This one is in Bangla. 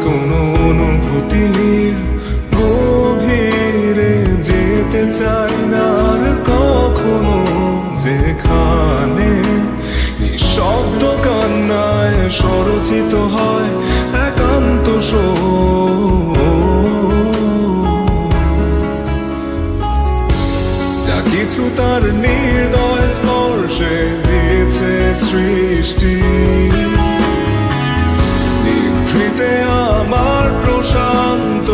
কোনো অনুভূতির গভীরে যেতে চাই না আর কখনো, যেখানে নিঃশব্দ কান্নায় স্বরচিত হয় একান্ত যা কিছু তার নির্দয় স্পর্শে দিয়েছে সৃষ্টি। নিভৃতে আমার প্রশান্ত